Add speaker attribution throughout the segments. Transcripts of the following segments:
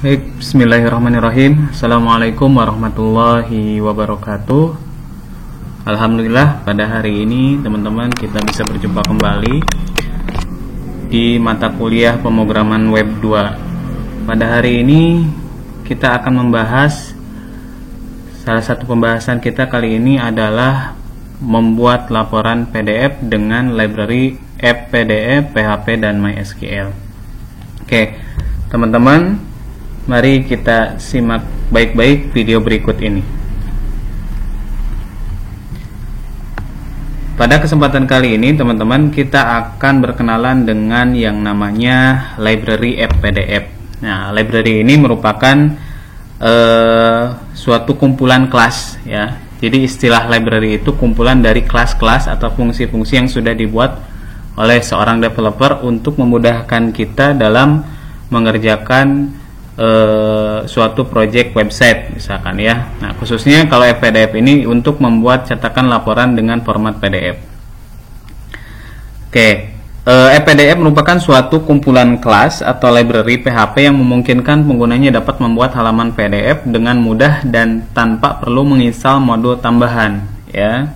Speaker 1: Baik, bismillahirrahmanirrahim. Assalamualaikum warahmatullahi wabarakatuh. Alhamdulillah, pada hari ini teman-teman kita bisa berjumpa kembali di mata kuliah pemrograman web 2. Pada hari ini kita akan membahas, salah satu pembahasan kita kali ini adalah membuat laporan PDF dengan library AppPDF, PHP, dan MySQL. Oke, teman-teman, mari kita simak baik-baik video berikut ini. Pada kesempatan kali ini teman-teman, kita akan berkenalan dengan yang namanya library AppPDF. Nah, library ini merupakan suatu kumpulan kelas, ya. Jadi istilah library itu kumpulan dari kelas-kelas atau fungsi-fungsi yang sudah dibuat oleh seorang developer untuk memudahkan kita dalam mengerjakan suatu project website misalkan, ya. Nah, khususnya kalau AppPDF ini untuk membuat cetakan laporan dengan format PDF. Oke, AppPDF merupakan suatu kumpulan kelas atau library PHP yang memungkinkan penggunanya dapat membuat halaman PDF dengan mudah dan tanpa perlu menginstal modul tambahan, ya.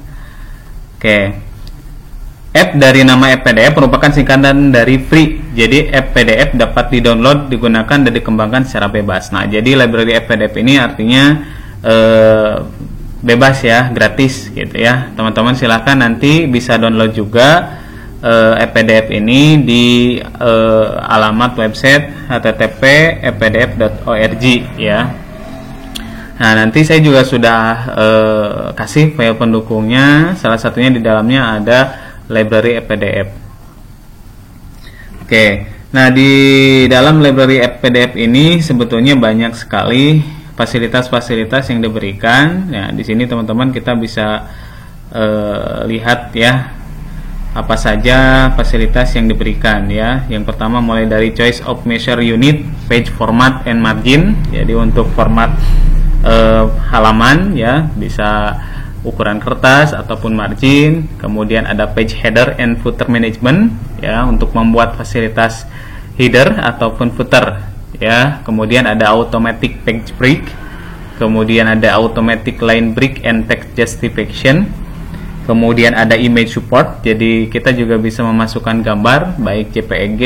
Speaker 1: Oke. App dari nama AppPDF merupakan singkatan dari free. Jadi AppPDF dapat di-download, digunakan, dan dikembangkan secara bebas. Nah, jadi library AppPDF ini artinya bebas, ya, gratis gitu, ya. Teman-teman silahkan nanti bisa download juga AppPDF ini di alamat website http://appdf.org, ya. Nah, nanti saya juga sudah kasih file pendukungnya. Salah satunya di dalamnya ada library AppPDF. Oke, nah di dalam library AppPDF ini sebetulnya banyak sekali fasilitas-fasilitas yang diberikan. Ya, di sini teman-teman kita bisa lihat, ya, apa saja fasilitas yang diberikan, ya. Yang pertama mulai dari choice of measure unit, page format and margin. Jadi untuk format halaman, ya, bisa ukuran kertas ataupun margin. Kemudian ada page header and footer management, ya, untuk membuat fasilitas header ataupun footer, ya. Kemudian ada automatic page break, kemudian ada automatic line break and text justification. Kemudian ada image support, jadi kita juga bisa memasukkan gambar baik JPEG,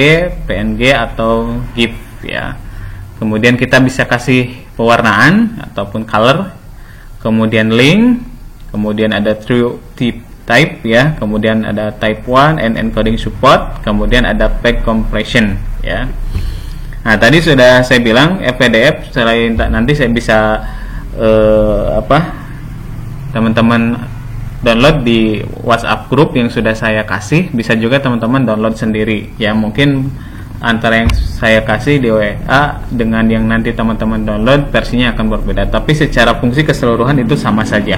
Speaker 1: PNG atau GIF, ya. Kemudian kita bisa kasih pewarnaan ataupun color. Kemudian link, kemudian ada true type, ya. Kemudian ada type 1 and encoding support. Kemudian ada page compression, ya. Nah, tadi sudah saya bilang AppPDF selain nanti saya bisa teman-teman download di WhatsApp group yang sudah saya kasih. Bisa juga teman-teman download sendiri, ya. Mungkin antara yang saya kasih di WA dengan yang nanti teman-teman download versinya akan berbeda, tapi secara fungsi keseluruhan itu sama saja.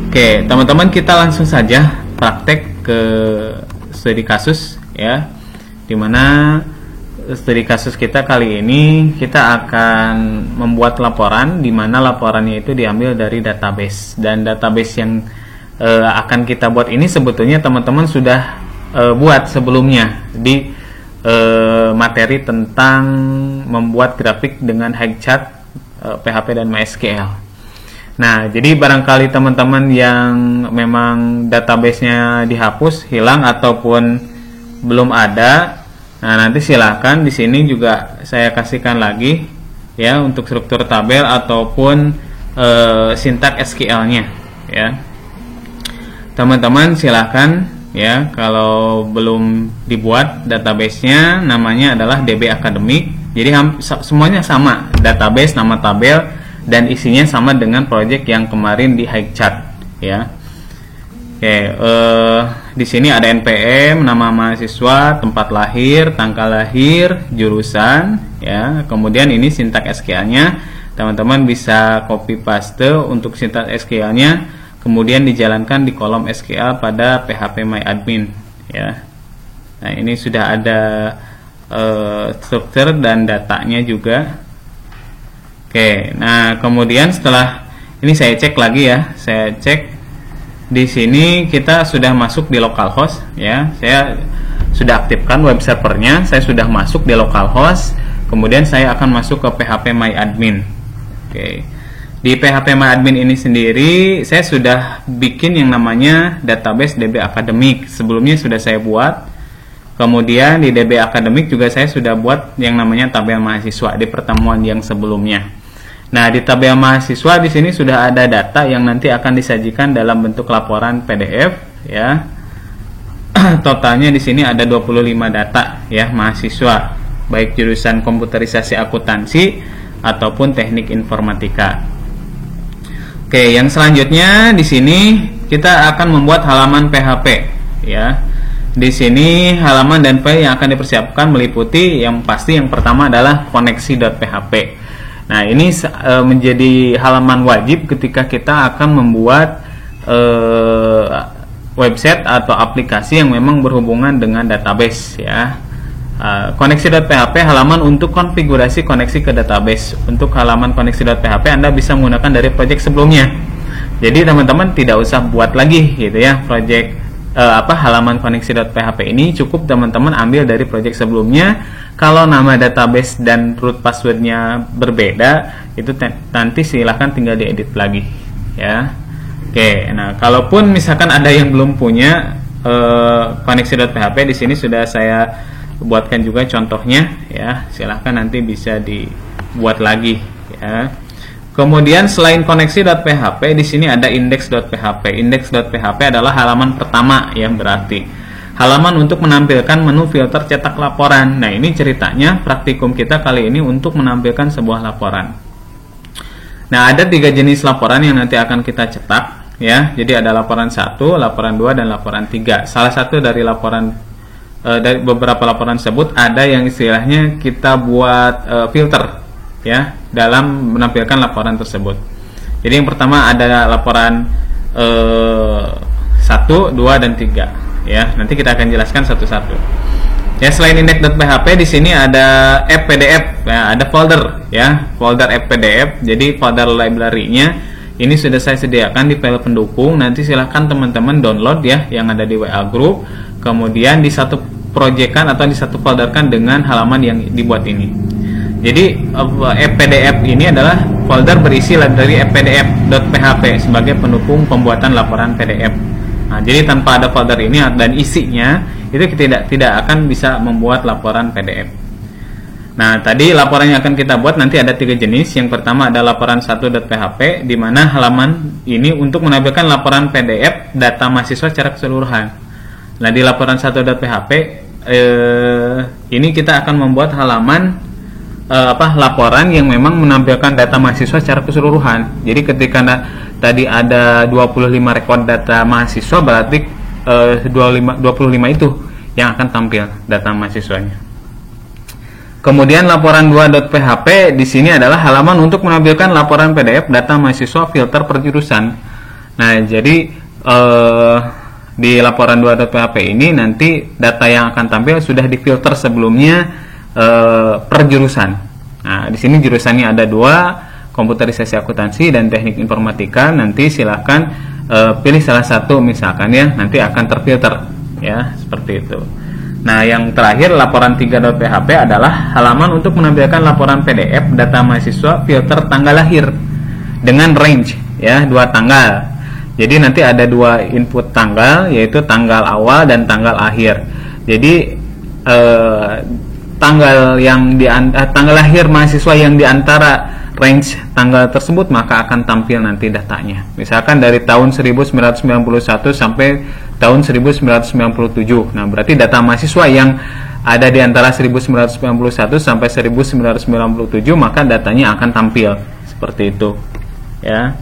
Speaker 1: Oke, teman-teman, kita langsung saja praktek ke studi kasus, ya. Dimana studi kasus kita kali ini kita akan membuat laporan, dimana laporannya itu diambil dari database. Dan database yang akan kita buat ini sebetulnya teman-teman sudah buat sebelumnya di materi tentang membuat grafik dengan Higchart, PHP, dan MySQL. Nah, jadi barangkali teman-teman yang memang databasenya dihapus, hilang, ataupun belum ada, nah nanti silahkan di sini juga saya kasihkan lagi, ya, untuk struktur tabel ataupun sintak SQL-nya, ya. Teman-teman silahkan, ya, kalau belum dibuat databasenya, namanya adalah DB Academic. Jadi semuanya sama, database, nama tabel, dan isinya sama dengan project yang kemarin di Higchart, ya. Oke, di sini ada NPM, nama mahasiswa, tempat lahir, tanggal lahir, jurusan, ya. Kemudian ini sintak SQL-nya. Teman-teman bisa copy paste untuk sintak SQL-nya, kemudian dijalankan di kolom SQL pada PHP MyAdmin, ya. Nah, ini sudah ada struktur dan datanya juga. Oke, nah kemudian setelah ini saya cek lagi, ya. Saya cek di sini kita sudah masuk di localhost, ya. Saya sudah aktifkan web servernya, saya sudah masuk di localhost. Kemudian saya akan masuk ke PHP My Admin. Oke. Di PHP My Admin ini sendiri saya sudah bikin yang namanya database DB Akademik. Sebelumnya sudah saya buat. Kemudian di DB Akademik juga saya sudah buat yang namanya tabel mahasiswa di pertemuan yang sebelumnya. Nah, di tabel mahasiswa di sini sudah ada data yang nanti akan disajikan dalam bentuk laporan PDF ya. Totalnya di sini ada 25 data ya mahasiswa, baik jurusan komputerisasi akuntansi ataupun teknik informatika. Oke, yang selanjutnya di sini kita akan membuat halaman PHP ya. Di sini halaman dan file yang akan dipersiapkan meliputi yang pasti yang pertama adalah koneksi.php. Nah, ini menjadi halaman wajib ketika kita akan membuat website atau aplikasi yang memang berhubungan dengan database ya. Koneksi.php halaman untuk konfigurasi koneksi ke database. Untuk halaman koneksi.php Anda bisa menggunakan dari project sebelumnya. Jadi teman-teman tidak usah buat lagi gitu ya project halaman koneksi.php ini, cukup teman-teman ambil dari project sebelumnya. Kalau nama database dan root passwordnya berbeda, itu nanti silahkan tinggal diedit lagi ya. Oke, nah kalaupun misalkan ada yang belum punya koneksi.php, di sini sudah saya buatkan juga contohnya ya, silahkan nanti bisa dibuat lagi ya. Kemudian selain koneksi.php di sini ada index.php. Index.php adalah halaman pertama ya, berarti halaman untuk menampilkan menu filter cetak laporan. Nah, ini ceritanya praktikum kita kali ini untuk menampilkan sebuah laporan. Nah, ada 3 jenis laporan yang nanti akan kita cetak ya. Jadi ada laporan 1, laporan 2 dan laporan 3. Salah satu dari dari beberapa laporan tersebut ada yang istilahnya kita buat filter ya dalam menampilkan laporan tersebut. Jadi yang pertama ada laporan 1, 2 dan 3 ya. Nanti kita akan jelaskan satu-satu. Ya, selain index.php di sini ada app PDF ya, ada folder ya, folder app PDF. Jadi folder library-nya ini sudah saya sediakan di file pendukung. Nanti silahkan teman-teman download ya yang ada di WA group. Kemudian di satu proyekan atau di satu folderkan dengan halaman yang dibuat ini. Jadi app PDF ini adalah folder berisi dari appdf.php sebagai pendukung pembuatan laporan PDF. Nah, jadi tanpa ada folder ini dan isinya itu tidak akan bisa membuat laporan PDF. Nah, tadi laporan yang akan kita buat nanti ada 3 jenis. Yang pertama ada laporan 1.php, di mana halaman ini untuk menampilkan laporan PDF data mahasiswa secara keseluruhan. Nah, di laporan 1.php ini kita akan membuat halaman laporan yang memang menampilkan data mahasiswa secara keseluruhan. Jadi ketika tadi ada 25 rekod data mahasiswa, berarti 25 itu yang akan tampil data mahasiswanya. Kemudian laporan 2.php di sini adalah halaman untuk menampilkan laporan PDF data mahasiswa filter per jurusan. Nah, jadi di laporan 2.php ini nanti data yang akan tampil sudah difilter sebelumnya per jurusan. Nah, di sini jurusannya ada 2, komputerisasi akuntansi dan teknik informatika. Nanti silahkan pilih salah satu misalkan ya, nanti akan terfilter ya, seperti itu. Nah, yang terakhir laporan 3.php adalah halaman untuk menampilkan laporan PDF data mahasiswa filter tanggal lahir dengan range ya, 2 tanggal. Jadi nanti ada 2 input tanggal, yaitu tanggal awal dan tanggal akhir. Jadi tanggal lahir mahasiswa yang diantara range tanggal tersebut maka akan tampil nanti datanya. Misalkan dari tahun 1991 sampai tahun 1997. Nah, berarti data mahasiswa yang ada di antara 1991 sampai 1997 maka datanya akan tampil seperti itu. Ya.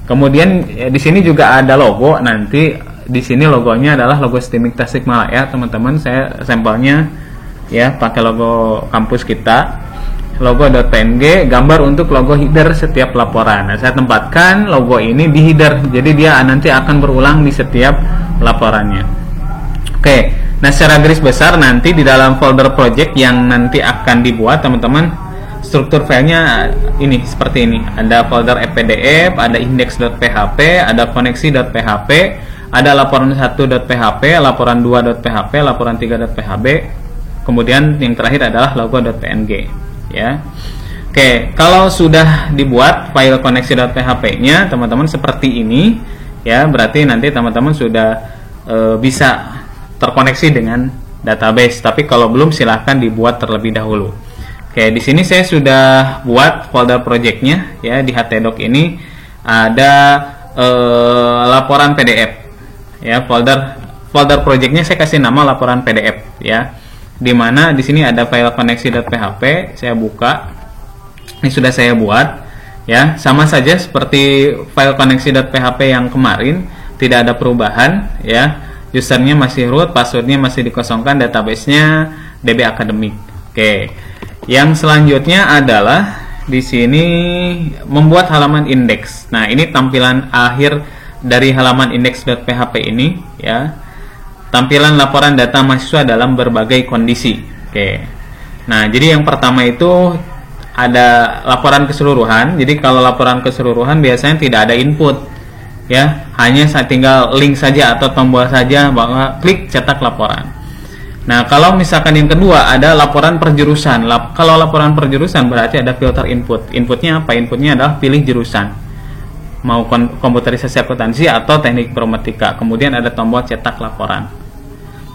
Speaker 1: Kemudian di sini juga ada logo. Nanti di sini logonya adalah logo STIMIK Tasikmalaya, teman-teman. Saya sampelnya ya pakai logo kampus kita, logo.png, gambar untuk logo header setiap laporan. Nah, saya tempatkan logo ini di header, jadi dia nanti akan berulang di setiap laporannya. Oke, nah secara garis besar nanti di dalam folder project yang nanti akan dibuat, teman-teman, struktur filenya ini seperti ini. Ada folder appdf, ada index.php, ada koneksi.php, ada laporan 1.php, laporan 2.php, laporan 3.php. Kemudian yang terakhir adalah logo.png ya. Oke, kalau sudah dibuat file koneksi.php-nya teman-teman seperti ini ya, berarti nanti teman-teman sudah bisa terkoneksi dengan database. Tapi kalau belum, silahkan dibuat terlebih dahulu. Oke, di sini saya sudah buat folder project-nya ya. Di htdoc ini ada laporan PDF ya. Folder project-nya saya kasih nama laporan PDF ya. Dimana di sini ada file koneksi.php. Saya buka. Ini sudah saya buat ya, sama saja seperti file koneksi.php yang kemarin, tidak ada perubahan ya. Usernya masih root, passwordnya masih dikosongkan, database-nya DB Academic. Oke, yang selanjutnya adalah di sini membuat halaman index. Nah, ini tampilan akhir dari halaman index.php ini ya. Tampilan laporan data mahasiswa dalam berbagai kondisi. Oke. Nah, jadi yang pertama itu ada laporan keseluruhan. Jadi kalau laporan keseluruhan biasanya tidak ada input ya, hanya saya tinggal link saja atau tombol saja bahwa klik cetak laporan. Nah, kalau misalkan yang kedua ada laporan perjurusan. Kalau laporan perjurusan berarti ada filter input. Inputnya apa? Inputnya adalah pilih jurusan, mau komputerisasi akuntansi atau teknik informatika. Kemudian ada tombol cetak laporan.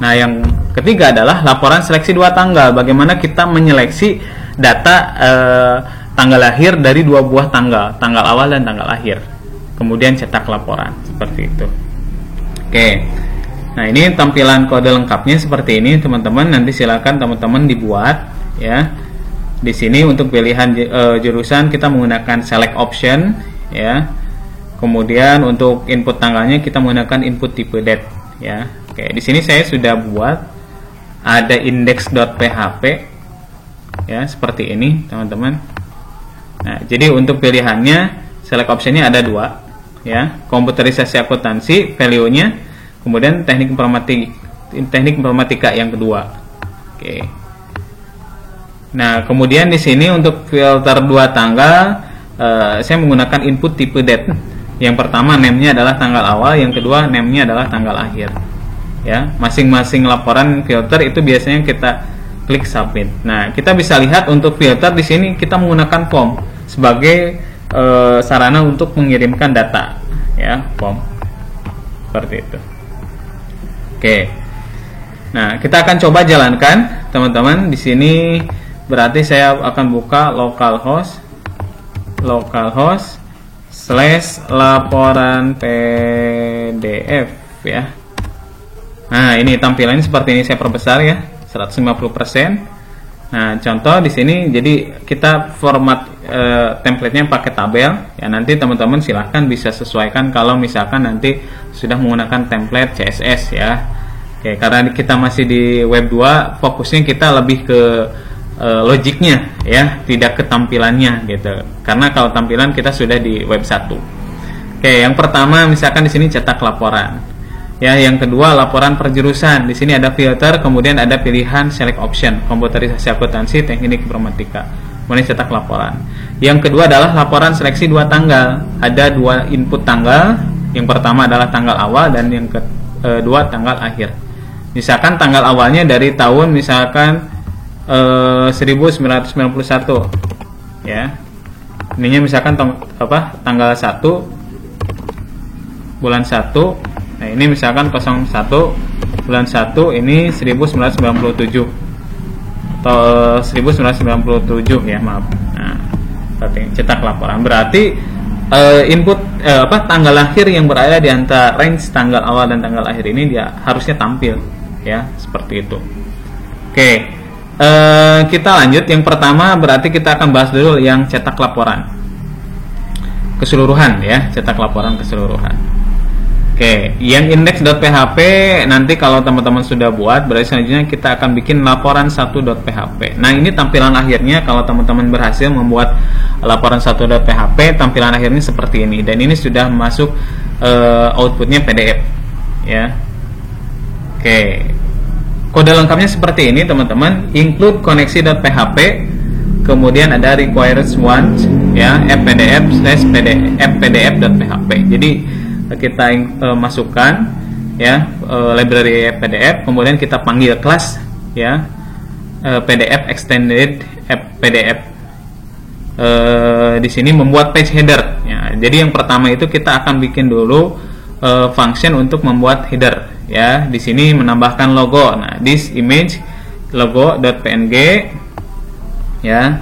Speaker 1: Nah, yang ketiga adalah laporan seleksi 2 tanggal. Bagaimana kita menyeleksi data tanggal lahir dari 2 buah tanggal awal dan tanggal akhir. Kemudian cetak laporan seperti itu. Oke. Nah, ini tampilan kode lengkapnya seperti ini, teman-teman. Nanti silakan teman-teman dibuat ya. Di sini untuk pilihan jurusan kita menggunakan select option ya. Kemudian untuk input tanggalnya kita menggunakan input tipe date ya. Oke, di sini saya sudah buat ada index.php ya, seperti ini teman-teman. Nah, jadi untuk pilihannya select optionnya ada 2 ya, komputerisasi akuntansi value-nya, kemudian teknik informatika yang kedua. Oke. Nah, kemudian di sini untuk filter 2 tanggal saya menggunakan input tipe date. Yang pertama name-nya adalah tanggal awal, yang kedua name-nya adalah tanggal akhir ya. Masing-masing laporan filter itu biasanya kita klik submit. Nah, kita bisa lihat untuk filter di sini kita menggunakan form sebagai sarana untuk mengirimkan data ya, form seperti itu. Oke. Nah, kita akan coba jalankan teman-teman. Di sini berarti saya akan buka localhost /laporan PDF ya. Nah, ini tampilannya seperti ini, saya perbesar ya, 150%. Nah, contoh di sini jadi kita format template-nya pakai tabel ya. Nanti teman-teman silahkan bisa sesuaikan kalau misalkan nanti sudah menggunakan template CSS ya. Oke, karena kita masih di web 2, fokusnya kita lebih ke logiknya ya, tidak ke tampilannya gitu. Karena kalau tampilan kita sudah di web 1. Oke, yang pertama misalkan di sini cetak laporan. Ya, yang kedua laporan perjurusan. Di sini ada filter, kemudian ada pilihan select option, komputerisasi akuntansi, teknik informatika. Kemudian cetak laporan. Yang kedua adalah laporan seleksi 2 tanggal. Ada 2 input tanggal. Yang pertama adalah tanggal awal dan yang kedua tanggal akhir. Misalkan tanggal awalnya dari tahun misalkan 1991 ya. Ininya misalkan tanggal 1 bulan 1. Nah, ini misalkan 01 bulan 1 ini 1997 atau 1997 ya, maaf. Nah, cetak laporan berarti input tanggal lahir yang berada di antara range tanggal awal dan tanggal akhir ini dia harusnya tampil ya, seperti itu. Oke, kita lanjut. Yang pertama berarti kita akan bahas dulu yang cetak laporan keseluruhan ya, cetak laporan keseluruhan. Oke, yang index.php nanti kalau teman-teman sudah buat, berarti selanjutnya kita akan bikin laporan 1.php. Nah, ini tampilan akhirnya kalau teman-teman berhasil membuat laporan 1.php, tampilan akhirnya seperti ini. Dan ini sudah masuk outputnya PDF ya. Oke, kode lengkapnya seperti ini teman-teman. Include koneksi.php, kemudian ada requires once ya, fpdf/pdf.php. Jadi kita masukkan ya library PDF, kemudian kita panggil kelas ya, PDF extended PDF. Di sini membuat page header. Ya, jadi yang pertama itu kita akan bikin dulu function untuk membuat header. Ya, di sini menambahkan logo. Nah, this image logo.png. Ya,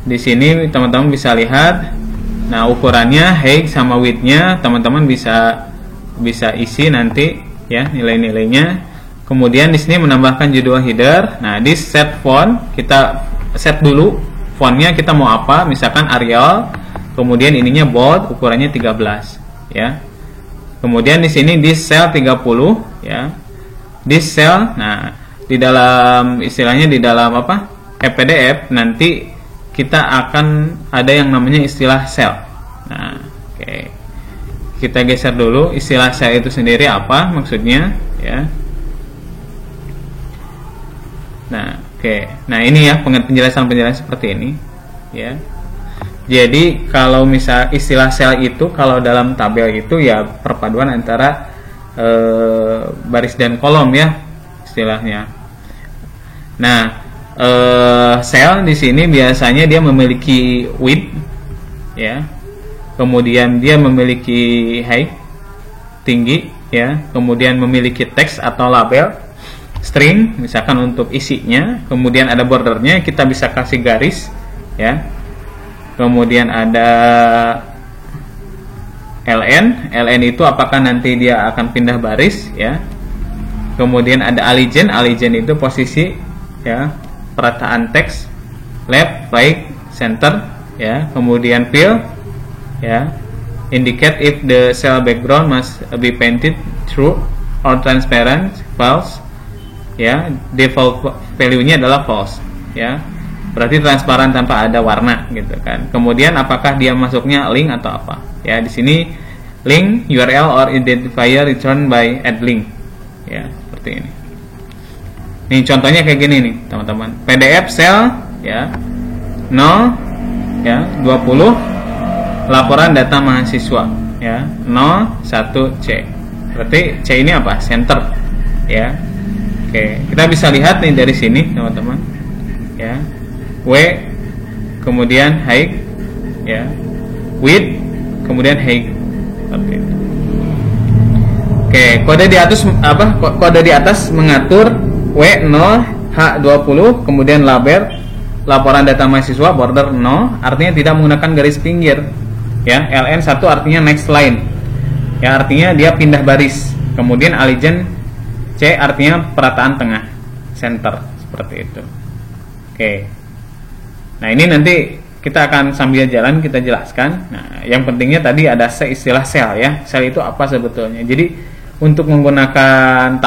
Speaker 1: di sini teman-teman bisa lihat. Nah, ukurannya, height sama width-nya teman-teman bisa isi nanti ya nilai-nilainya. Kemudian di sini menambahkan judul header. Nah, di set font kita set dulu fontnya kita mau apa, misalkan Arial. Kemudian ininya bold, ukurannya 13 ya. Kemudian di sini di cell 30 ya. Di cell, nah di dalam istilahnya di dalam apa? PDF nanti kita akan ada yang namanya istilah cell. Nah, oke. Kita geser dulu istilah cell itu sendiri apa maksudnya ya. Nah, oke. Nah, ini ya penjelasan-penjelasan seperti ini ya. Jadi kalau misal istilah sel itu kalau dalam tabel itu ya perpaduan antara baris dan kolom ya istilahnya. Nah, sel di sini biasanya dia memiliki width ya. Kemudian dia memiliki height tinggi ya. Kemudian memiliki teks atau label string misalkan untuk isinya. Kemudian ada bordernya, kita bisa kasih garis ya. Kemudian ada LN itu apakah nanti dia akan pindah baris ya. Kemudian ada aligen itu posisi ya, perataan teks, left, right, center ya. Kemudian fill ya, indicate if the cell background must be painted through or transparent, false ya. Default value-nya adalah false ya. Berarti transparan tanpa ada warna gitu kan. Kemudian apakah dia masuknya link atau apa? Ya, di sini link, URL or identifier return by add link. Ya, seperti ini. Nih contohnya kayak gini nih, teman-teman. PDF cell ya 0 ya 20 laporan data mahasiswa ya 01C. Berarti C ini apa? Center ya. Oke, kita bisa lihat nih dari sini, teman-teman. Ya. W kemudian height ya, width kemudian height. Oke. Oke, kode di atas apa? Kode di atas mengatur W0 H20 kemudian label laporan data mahasiswa border 0 artinya tidak menggunakan garis pinggir ya. LN1 artinya next line ya, artinya dia pindah baris. Kemudian aligen C artinya perataan tengah, center, seperti itu. Oke. Nah, ini nanti kita akan sambil jalan kita jelaskan. Nah, yang pentingnya tadi ada istilah sel ya. Sel itu apa sebetulnya? Jadi untuk menggunakan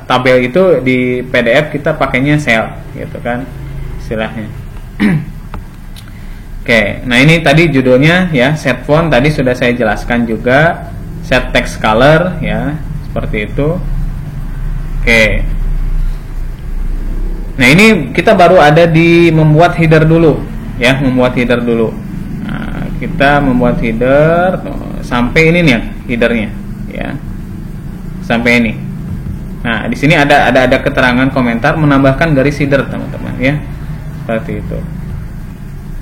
Speaker 1: tabel itu di PDF kita pakainya sel gitu kan istilahnya. Oke, nah ini tadi judulnya ya, set font tadi sudah saya jelaskan juga, set text color ya, seperti itu. Oke. Nah, ini kita baru ada di membuat header dulu ya, membuat header dulu. Nah, kita membuat header sampai ini nih headernya ya. Sampai ini. Nah, di sini ada keterangan komentar menambahkan garis header, teman-teman ya. Seperti itu.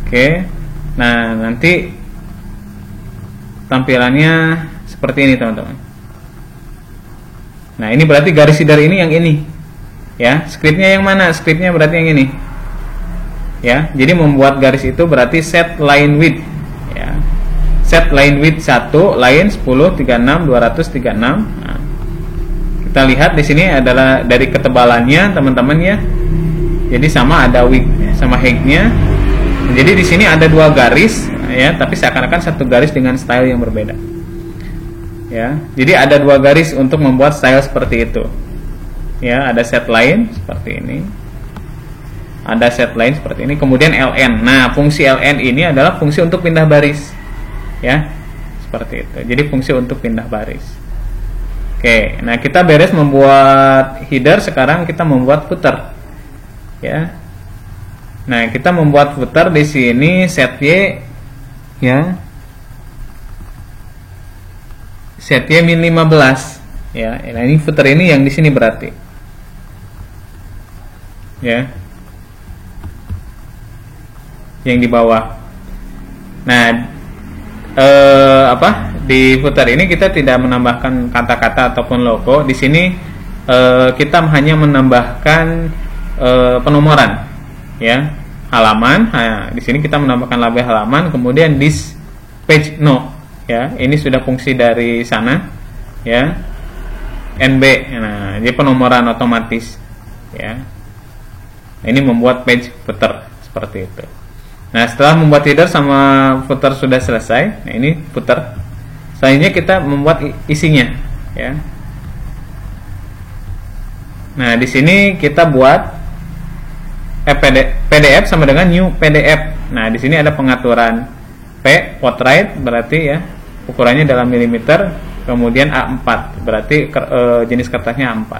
Speaker 1: Oke. Nah, nanti tampilannya seperti ini, teman-teman. Nah, ini berarti garis header ini yang ini. Ya, scriptnya yang mana? Scriptnya berarti yang ini. Ya, jadi membuat garis itu berarti set line width. Ya, set line width 1, line 10, 36, 236. Nah, kita lihat di sini adalah dari ketebalannya, teman-teman ya. Jadi sama ada width sama height-nya. Jadi di sini ada dua garis, ya, tapi seakan-akan satu garis dengan style yang berbeda. Ya, jadi ada dua garis untuk membuat style seperti itu. Ya, ada set line seperti ini, ada set line seperti ini, kemudian LN. Nah, fungsi LN ini adalah fungsi untuk pindah baris ya, seperti itu. Jadi fungsi untuk pindah baris. Oke, nah kita beres membuat header, sekarang kita membuat footer ya. Nah, kita membuat footer di sini set Y ya, set Y min 15 ya. Nah, ini footer ini yang di sini berarti ya. yang di bawah. Nah, di footer ini kita tidak menambahkan kata-kata ataupun logo. Di sini kita hanya menambahkan penomoran, ya, halaman. Nah, di sini kita menambahkan label halaman, kemudian this page no, ya, ini sudah fungsi dari sana, ya, NB. Nah, jadi penomoran otomatis, ya. Ini membuat page footer seperti itu. Nah, setelah membuat header sama footer sudah selesai, nah ini footer. Selanjutnya kita membuat isinya, ya. Nah, di sini kita buat PDF sama dengan new PDF. Nah, di sini ada pengaturan P portrait berarti, ya, ukurannya dalam milimeter, kemudian A4 berarti jenis kertasnya A4.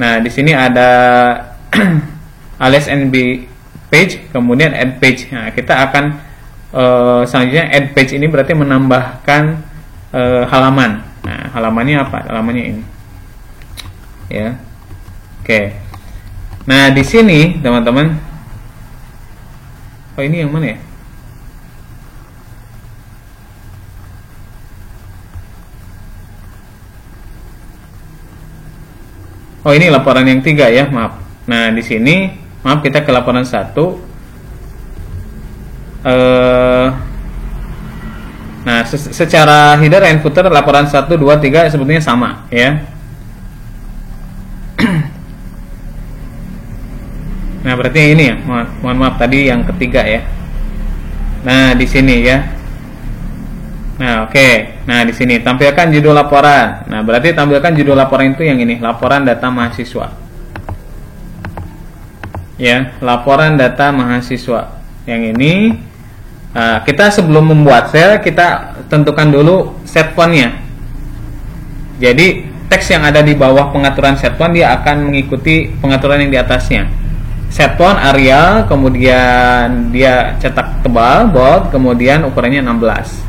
Speaker 1: Nah, di sini ada alias NB page, kemudian add page. Nah, kita akan selanjutnya add page ini berarti menambahkan halaman. Nah, halamannya apa? Halamannya ini, ya. Oke. Nah, di sini teman-teman, oh ini yang mana ya? Oh, ini laporan yang 3 ya, maaf. Nah, di sini maaf, kita ke laporan 1. Nah, secara header and footer laporan 1, 2, 3 sebetulnya sama, ya. Nah, berarti ini ya, mohon maaf tadi yang ketiga ya. Nah, di sini ya. Nah, oke. Nah, di sini tampilkan judul laporan. Nah, berarti tampilkan judul laporan itu yang ini, laporan data mahasiswa. Ya, laporan data mahasiswa. Yang ini kita sebelum membuat sel, kita tentukan dulu set fontnya. Jadi teks yang ada di bawah pengaturan set font dia akan mengikuti pengaturan yang di atasnya. Set font Arial, kemudian dia cetak tebal, bold, kemudian ukurannya 16.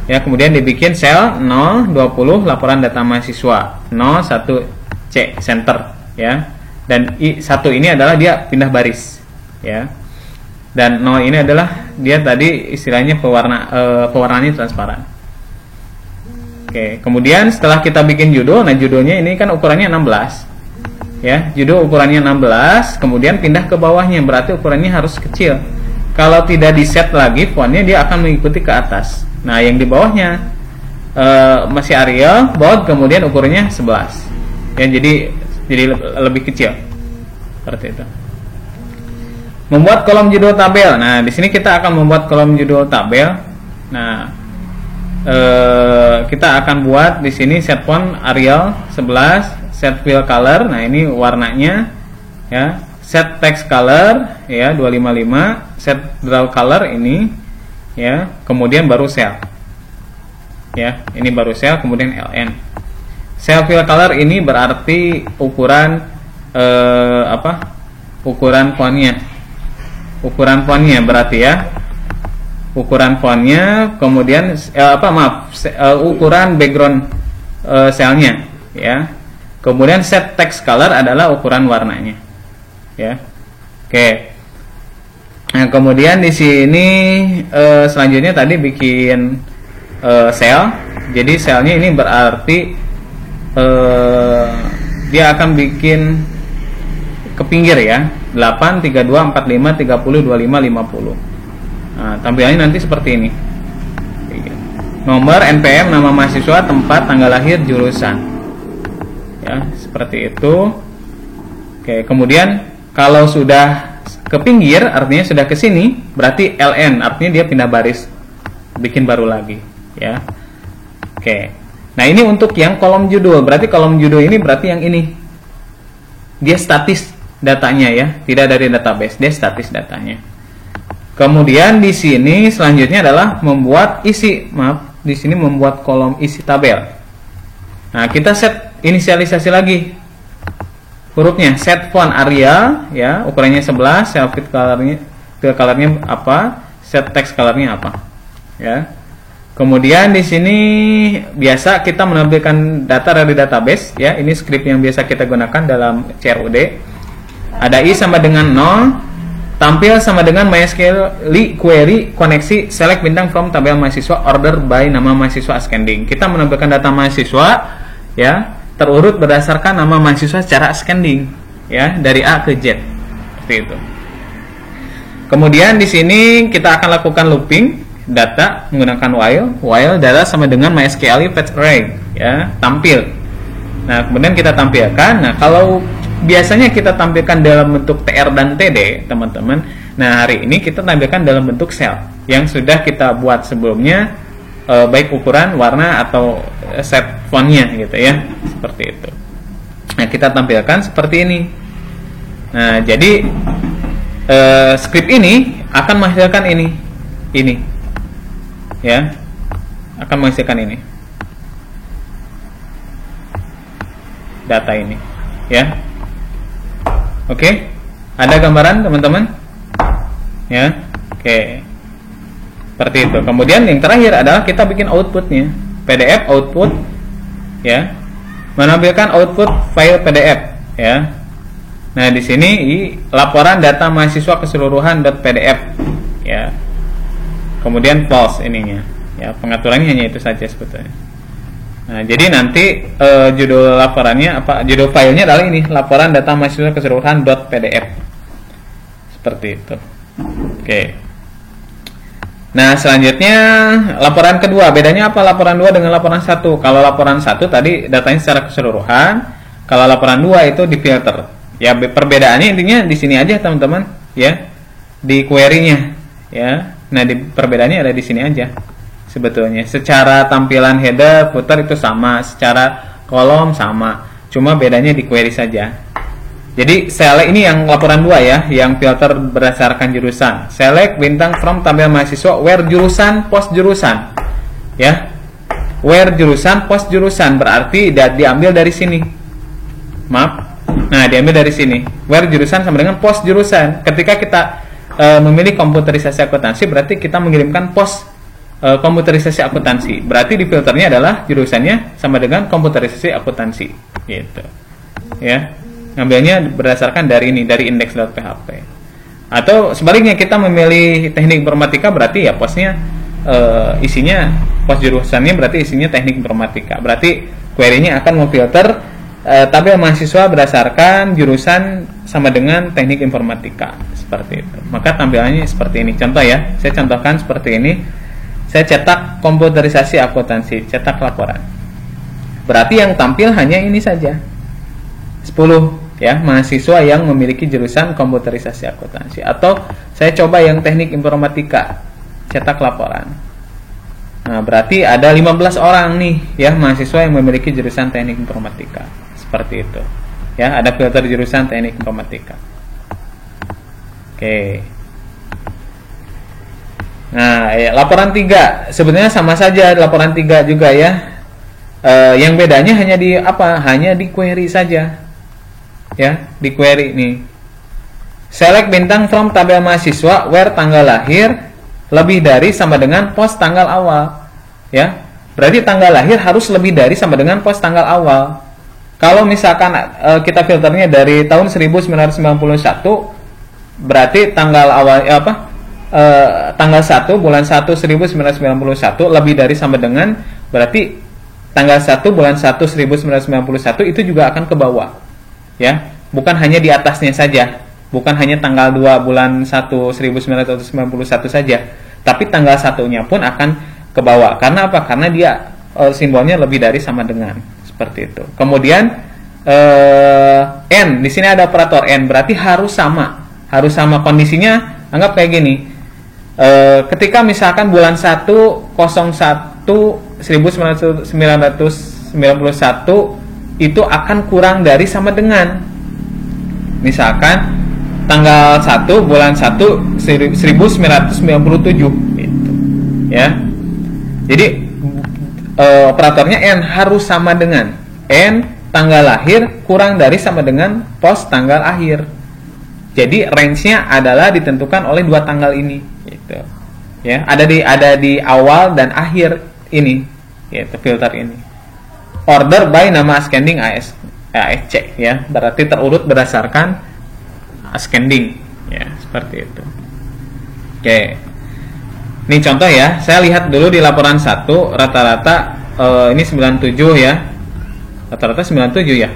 Speaker 1: Ya, kemudian dibikin sel 020 laporan data mahasiswa 01C center, ya. Dan I1 ini adalah dia pindah baris, ya. Dan 0 ini adalah dia tadi istilahnya pewarnaannya transparan. Oke, kemudian setelah kita bikin judul, nah judulnya ini kan ukurannya 16. Ya, judul ukurannya 16, kemudian pindah ke bawahnya, berarti ukurannya harus kecil. Kalau tidak di set lagi fontnya, dia akan mengikuti ke atas. Nah, yang di bawahnya masih Arial, bold, kemudian ukurannya 11. Ya, jadi lebih kecil. Seperti itu. Membuat kolom judul tabel. Nah, di sini kita akan membuat kolom judul tabel. Nah, kita akan buat di sini set font Arial 11, set fill color. Nah, ini warnanya, ya. Set text color, ya, 255. Set draw color ini, ya. Kemudian baru cell. Ya, ini baru cell, kemudian LN. Cell fill color ini berarti ukuran ukuran fontnya. Ukuran fontnya berarti, ya. Ukuran fontnya, kemudian ukuran background selnya, ya. Kemudian set text color adalah ukuran warnanya, ya. Oke. Nah, kemudian di sini selanjutnya tadi bikin sel. Jadi selnya ini berarti dia akan bikin ke pinggir, ya. 8, 32, 45, 30, 25, 50. Nah, tampilannya nanti seperti ini. Nomor, NPM, nama mahasiswa, tempat, tanggal lahir, jurusan. Ya, seperti itu. Oke, kemudian kalau sudah ke pinggir artinya sudah ke sini, berarti LN artinya dia pindah baris, bikin baru lagi, ya. Oke. Nah, ini untuk yang kolom judul. Berarti kolom judul ini berarti yang ini. Dia statis datanya, ya, tidak dari database, dia statis datanya. Kemudian di sini selanjutnya adalah membuat isi, di sini membuat kolom isi tabel. Nah, kita set inisialisasi lagi hurufnya, set font Arial, ya, ukurannya 11, cell fit colornya apa, set text colornya apa, ya. Kemudian di sini biasa kita menampilkan data dari database, ya. Ini script yang biasa kita gunakan dalam CRUD. Ada I sama dengan 0, tampil sama dengan MySQL query koneksi select bintang from tabel mahasiswa order by nama mahasiswa ascending. Kita menampilkan data mahasiswa ya terurut berdasarkan nama mahasiswa secara ascending ya dari A ke Z seperti itu. Kemudian di sini kita akan lakukan looping data menggunakan while data sama dengan MySQL fetch array ya tampil. Nah kemudian kita tampilkan. Nah kalau biasanya kita tampilkan dalam bentuk TR dan TD teman-teman. Nah hari ini kita tampilkan dalam bentuk cell yang sudah kita buat sebelumnya, baik ukuran, warna atau set fontnya gitu ya seperti itu. Nah kita tampilkan seperti ini. Nah jadi script ini akan menghasilkan ini ya akan menghasilkan ini data ini ya. Oke, ada gambaran teman-teman ya. Oke, seperti itu. Kemudian yang terakhir adalah kita bikin outputnya, PDF output ya, menampilkan output file PDF ya. Nah di sini laporan data mahasiswa keseluruhan .pdf ya. Kemudian false ininya ya, pengaturannya hanya itu saja sebetulnya. Nah jadi nanti judul laporannya apa, judul filenya adalah ini, laporan data mahasiswa keseluruhan .pdf seperti itu. Oke. Nah selanjutnya laporan kedua, bedanya apa laporan 2 dengan laporan 1? Kalau laporan 1 tadi datanya secara keseluruhan, kalau laporan 2 itu di filter. Ya perbedaannya intinya di sini aja teman-teman ya, di query-nya ya. Nah di perbedaannya ada di sini aja sebetulnya. Secara tampilan header footer itu sama, secara kolom sama, cuma bedanya di query saja. Jadi select ini yang laporan 2 ya, yang filter berdasarkan jurusan. Select bintang from tabel mahasiswa where jurusan post jurusan ya. Where jurusan post jurusan berarti diambil dari sini. Maaf. Nah, diambil dari sini. Where jurusan sama dengan post jurusan. Ketika kita memilih komputerisasi akuntansi, berarti kita mengirimkan post komputerisasi akuntansi. Berarti di filternya adalah jurusannya sama dengan komputerisasi akuntansi. Gitu. Ya. Ngambilnya berdasarkan dari ini, dari index.php. Atau sebaliknya kita memilih teknik informatika, berarti ya postnya isinya post jurusannya berarti isinya teknik informatika. Berarti query-nya akan memfilter tabel mahasiswa berdasarkan jurusan sama dengan teknik informatika seperti itu. Maka tampilannya seperti ini. Contoh ya, saya contohkan seperti ini. Saya cetak komputerisasi akuntansi, cetak laporan. Berarti yang tampil hanya ini saja. 10 ya, mahasiswa yang memiliki jurusan komputerisasi akuntansi. Atau saya coba yang teknik informatika, cetak laporan. Nah, berarti ada 15 orang nih ya, mahasiswa yang memiliki jurusan teknik informatika. Seperti itu ya, ada filter jurusan teknik informatika. Oke. Nah ya, laporan 3 sebenarnya sama saja, laporan 3 juga ya. Yang bedanya hanya di apa, hanya di query saja ya, di query nih. Select bintang from tabel mahasiswa where tanggal lahir lebih dari sama dengan post tanggal awal ya. Berarti tanggal lahir harus lebih dari sama dengan post tanggal awal. Kalau misalkan kita filternya dari tahun 1991, berarti tanggal awal tanggal 1 bulan 1 1991 lebih dari sama dengan, berarti tanggal 1 bulan 1 1991 itu juga akan ke bawah. Ya, bukan hanya di atasnya saja, bukan hanya tanggal 2 bulan 1 1991 saja, tapi tanggal 1-nya pun akan ke bawah. Karena apa? Karena dia simbolnya lebih dari sama dengan. Seperti itu. Kemudian n, di sini ada operator n, berarti harus sama kondisinya. Anggap kayak gini. Ketika misalkan bulan 1 01 1991 itu akan kurang dari sama dengan, misalkan tanggal 1 bulan 1 1997 gitu. Ya. Jadi operatornya n harus sama dengan n tanggal lahir kurang dari sama dengan post tanggal akhir. Jadi range-nya adalah ditentukan oleh dua tanggal ini gitu. Ya, ada di awal dan akhir ini gitu, filter ini. Order by nama ascending ASC ya, berarti terurut berdasarkan ascending ya. seperti itu. Oke, ini contoh ya, saya lihat dulu di laporan 1 rata-rata ini 97 ya, rata-rata 97 ya.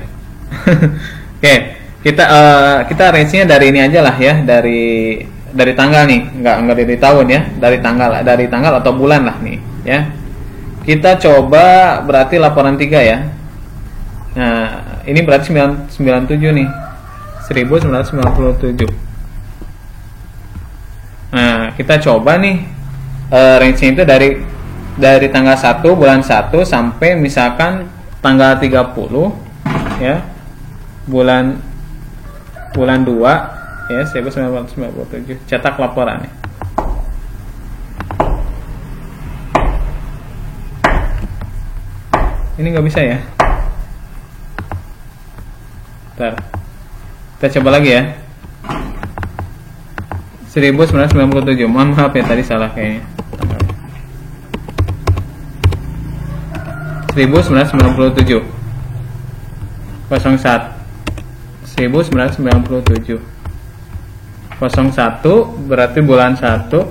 Speaker 1: Oke, kita range-nya dari ini aja lah ya, dari tanggal nih, nggak dari tahun ya, dari tanggal atau bulan lah nih ya. Kita coba berarti laporan 3 ya. Nah, ini berarti 97 nih, 1997. Nah, kita coba nih range-nya itu dari tanggal 1 bulan 1 sampai misalkan tanggal 30 ya. Bulan 2 ya, 1997. Cetak laporan nih. Ini nggak bisa ya. Bentar. Kita coba lagi ya. 1997. Mohon maaf ya, tadi salah kayaknya. 1997. 01. 1997. 01 berarti bulan 1.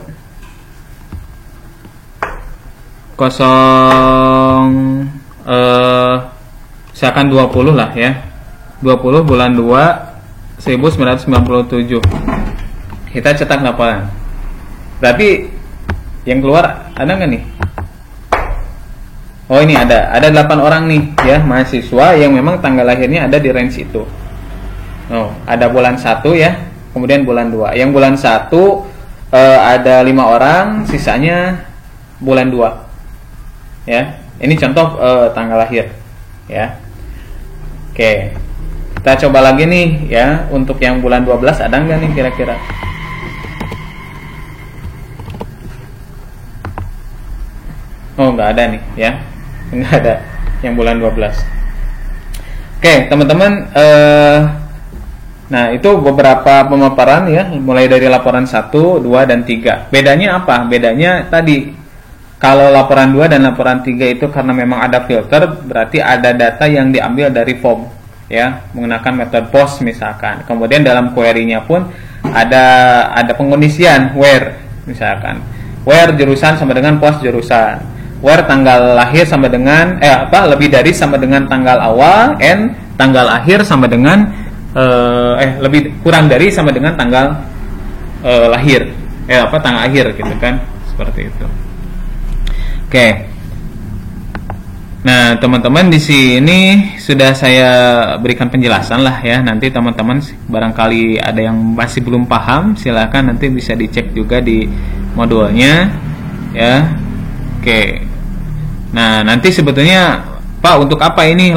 Speaker 1: 0 misalkan 20 lah ya. 20 bulan 2 1997. Kita cetak laporan. Berarti yang keluar ada nggak nih? Oh, ini ada 8 orang nih ya, mahasiswa yang memang tanggal lahirnya ada di range itu. Oh, ada bulan 1 ya, kemudian bulan 2. Yang bulan 1 ada 5 orang, sisanya bulan 2. Ya. Ini contoh tanggal lahir ya. Oke. Kita coba lagi nih ya, untuk yang bulan 12 ada nggak nih kira-kira? Oh, nggak ada nih ya, nggak ada yang bulan 12. Oke, teman-teman, nah itu beberapa pemaparan ya, mulai dari laporan 1, 2, dan 3. Bedanya apa? Bedanya tadi, kalau laporan 2 dan laporan 3 itu karena memang ada filter, berarti ada data yang diambil dari form ya, menggunakan metode POST misalkan. Kemudian dalam query-nya pun ada pengkondisian where, misalkan where jurusan sama dengan POST jurusan, where tanggal lahir sama dengan lebih dari sama dengan tanggal awal, and tanggal akhir sama dengan lebih kurang dari sama dengan tanggal lahir, tanggal akhir gitu kan, seperti itu. Oke. Nah, teman-teman, di sini sudah saya berikan penjelasan lah ya. Nanti teman-teman barangkali ada yang masih belum paham, silahkan nanti bisa dicek juga di modulnya ya. Oke. Nah, nanti sebetulnya Pak, untuk apa ini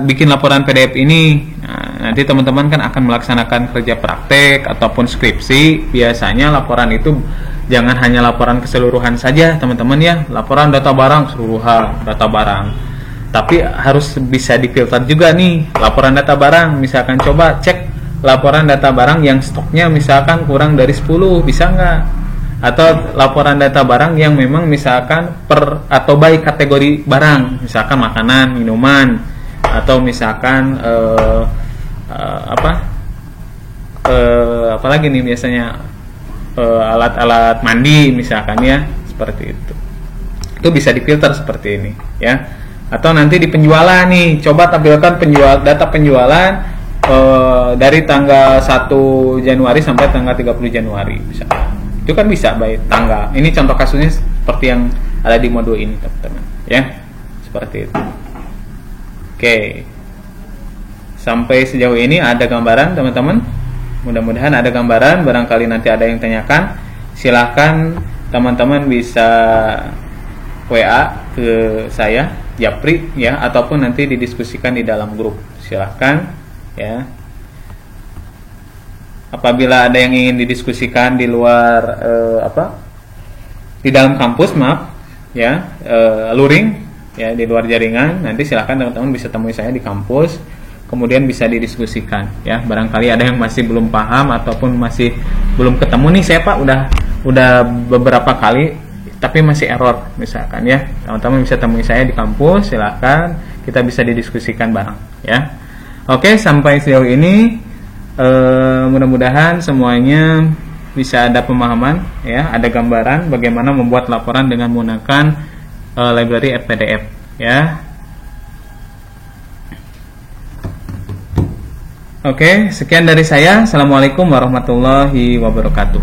Speaker 1: bikin laporan PDF ini? Nah, nanti teman-teman kan akan melaksanakan kerja praktek ataupun skripsi. Biasanya laporan itu jangan hanya laporan keseluruhan saja, teman-teman ya. Laporan data barang keseluruhan, data barang. Tapi harus bisa difilter juga nih. Laporan data barang, misalkan coba cek laporan data barang yang stoknya misalkan kurang dari 10, bisa nggak? Atau laporan data barang yang memang misalkan atau by kategori barang, misalkan makanan, minuman, atau misalkan apalagi nih biasanya alat-alat mandi misalkan ya, seperti itu bisa difilter seperti ini ya. Atau nanti di penjualan nih, coba tampilkan data penjualan dari tanggal 1 Januari sampai tanggal 30 Januari misalkan. Itu kan bisa by tanggal. Ini contoh kasusnya seperti yang ada di modul ini, teman-teman ya, seperti itu. Oke, sampai sejauh ini ada gambaran, teman-teman. Mudah-mudahan ada gambaran. Barangkali nanti ada yang tanyakan, silahkan teman-teman bisa WA ke saya, Japri ya, ataupun nanti didiskusikan di dalam grup. Silahkan ya. Apabila ada yang ingin didiskusikan di luar di dalam kampus, maaf ya, luring ya, di luar jaringan, nanti silahkan teman-teman bisa temui saya di kampus, kemudian bisa didiskusikan ya. Barangkali ada yang masih belum paham ataupun masih belum ketemu nih, saya Pak udah beberapa kali tapi masih error misalkan ya, teman-teman bisa temui saya di kampus, silahkan kita bisa didiskusikan bareng ya. Oke, sampai sejauh ini Mudah-mudahan semuanya bisa ada pemahaman, ya, ada gambaran bagaimana membuat laporan dengan menggunakan library PDF, ya. Oke, sekian dari saya. Assalamualaikum warahmatullahi wabarakatuh.